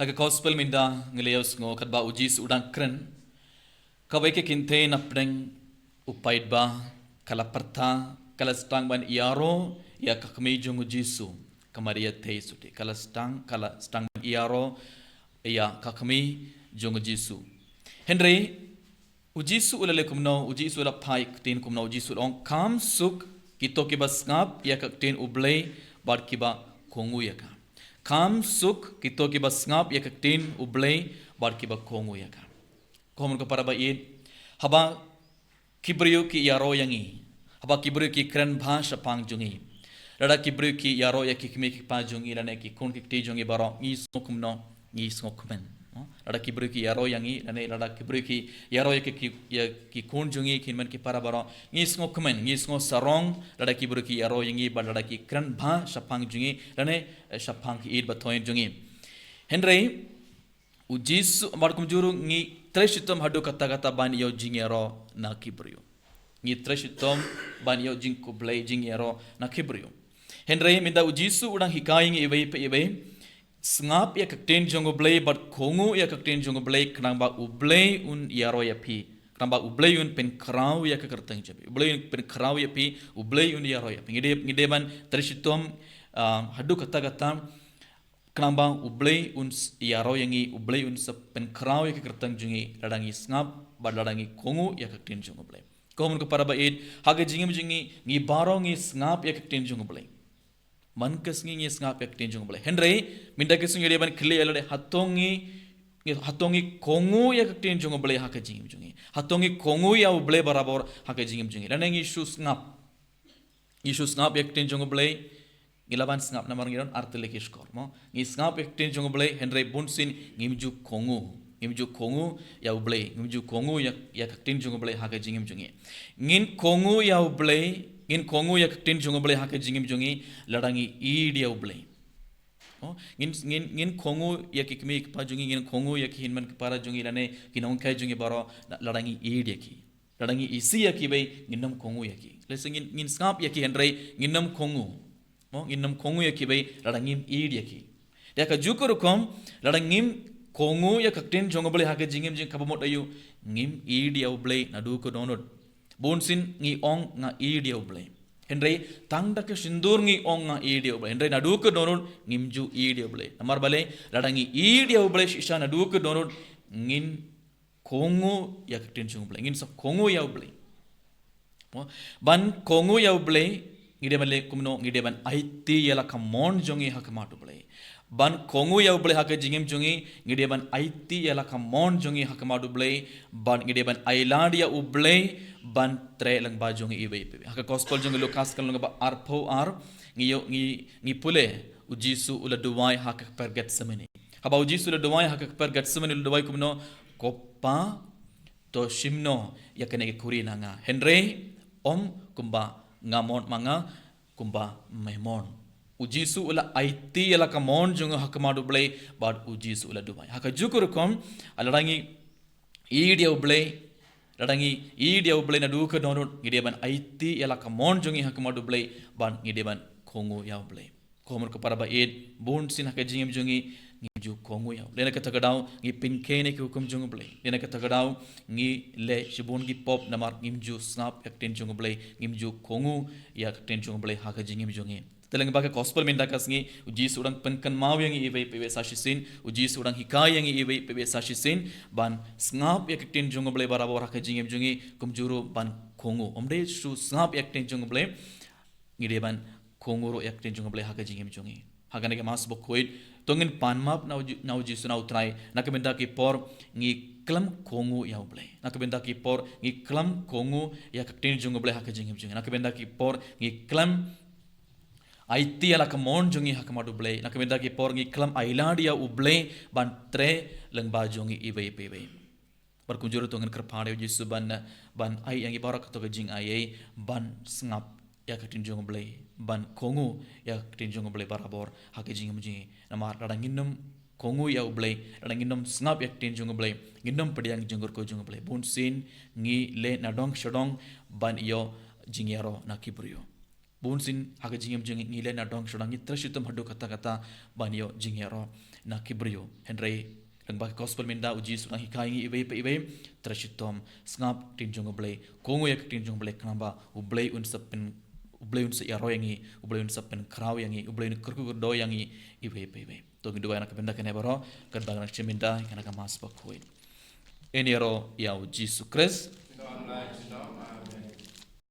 Haga gospel minda ngeleos ngo kadba ujis udang kren. Kawai ke kinte napdeng upaid ba kala perta kala stang ban iaro ya kakme jong ujisu kamaria teisu de kala stang ban iaro ya kakme jong ujisu. Henry ujisu ulale kumno ujisu la pai tin kumno ujisu ong kam suk kito ke basngap ya kakten ublei bad kiba kongu ya ka. Kam suk kito ki basngap ya kaktin ublei bar ki ba kongu ya ka. Kohon ko para ba id haba kibriyo ki yaro yangi haba kibriyo ki kren bhasha pang jungi rada kibriyo ki yaro ya ki kme ki pa jungi rane ki kon ki te jungi baro ngi sokumno ngi sokumen rada kibriyo ki yaro yangi rane rada kibriyo ki yaro ya ki kon jungi kinman ki para baro ngi sokumen ngi so sarong rada kibriyo ki yaro yangi ba rada ki kren bhasha pang jungi rane shapang ki id batoin jungi Henry ujis markum juru ngi treshitom hadu kata-kata ban yo jingero na kibriyo ngi treshitom ban yo jing kublai jingero na kibriyo Henry minda ujisu udang hikaing iwe sngap ya kakten jongo blai bat kongu ya kakten jongo blai knang ba ublai un yaro ya pi knang ba ublai un pen krau ya kakertang jabi ublai un pen krau ya pi ublai un yaro ya pi ngide ban treshitom hadu kata-kata kenapa ublei uns yaro yangi ublei uns pen krau ya kertang jungi ladangi snap bad ladangi kongu ya kaktin jung ublei komun ko para baid haga jingim jungi ngi baro ngi snap ya kaktin jung ublei man kes ngi snap ya kaktin jung ublei Henry minda kesung yede ban kle yalade hatongi kongu ya kaktin jung ublei haga jingim jungi hatongi kongu ya ublei barabor haga jingim jungi ladangi isu snap ya kaktin jung ublei Gilaban sngap na marang artile ke skor mo ngi sngap ekten jong blei Henry bunsin ngimju kongu ya blei ngimju kongu ya kakten jong blei haga jingim jongi ngin kongu ya blei ngin kongu ya kakten jong blei haga jingim jongi ladangi id ya blei ngin kongu ya kikmi pa jongi ngin kongu ya hinman para jongi lane kinong kai jongi baro ladangi id ya ki ladangi isi ya ki bei nginam kongu ya ki lesen ngin sngap ya ki Henry nginam kongu Inam kongu ya kibai ladangim id ya ki. Dia ka jukur kom ladangim kongu ya kakten jongo boleh hake jingim jing kapamot ayu ngim id ya ublei nadu ko donut. Bonsin ngi ong nga id ya ublei. Henry tang dak sindur ngi ong nga id ya ublei. Henry nadu ko donut ngimju id ya ublei. Namar bale ladangi id ya ublei shisha nadu ko donut ngin kongu ya kakten jongo ublei. Ngin sa kongu ya ublei. Ban kongu ya ublei ngide ban le kumno ngide ban aiti yala kamon jongi hakamatu blai ban kongu ya blai haka jingim jongi ngide ban aiti yala kamon jongi hakamatu blai ban ngide ban ailadia ublai ban tre lang ba jongi ibe haka gospel jongi lukas kan ba arpo ar ngi pule ujisu ula duwai haka perget semeni haba ujisu ula duwai haka perget semeni ula duwai kumno koppa to shimno yakane kurina nga Henry om kumba ngamon manga kumba memon ujisu ula aiti ela kamon junga hakamadu blai bad ujisu ula dubai haka jukur kom aladangi idia ublai ladangi idia ublai na duka donut ngideban aiti ela kamon jungi hakamadu blai ban ngideban kongu ya ublai komur ko para ba ed bon sin haka jingim jungi ngiju kongu ya lena ka tagadau ngi pinkene ki hukum jung blai lena ka tagadau ngi le shibon gi pop namar ngimju snap yakten jung blai ngimju kongu ya yakten jung blai haka jingim jungi telang ba ka gospel minda kasngi uji surang penkan mau yang iwe pewe sashisin uji surang hikai yang iwe pewe sashisin ban snap yakten jung blai barabor haka jingim jungi kumjuru ban kongu omde shu snap yakten jung blai ngide ban kongu ro yakten jung blai haka jingim jungi haka ne mas bokoid tongin panmap na uji suna utrai nakabenda ki por ngi klam kongu ya ublai nakabenda ki por ngi klam kongu ya kakten jung ublai haka jingim jungi nakabenda ki por ngi klam aiti ala kamon jungi hakamadu ublai nakabenda ki por ngi klam ailadia ublai ban tre lang ba jungi ibe ibe berkunjuru tongin kerpade uji ban ai yang ibarak to jing ai ban snap ya kakten jung ublai ban kongu ya kakten jung ublai barabor haka jingim jungi namar ladanginum kongu ya ublai ladanginum snap ya kakten jung ublai nginum pediang junggur ko jung ublai bunsin ngi le nadong shodong ban yo jingyaro nakibrio bunsin haka jingim jungi ngi le nadong shodong ngi trashitum hadu kata-kata ban yo jingyaro na kibrio henry rang ba gospel minda uji sunang hikai ngi ibe trashitom snap tinjung oblay kongo yak tinjung oblay kanamba oblay un sapin ublay un sa yaroy ngi ublay un sapin kraw yangi ublay un kurku do yangi ibe to ngi duwa nak benda kene baro kan bang chiminda kana ka mas ba khoi enero ya Jesus Christ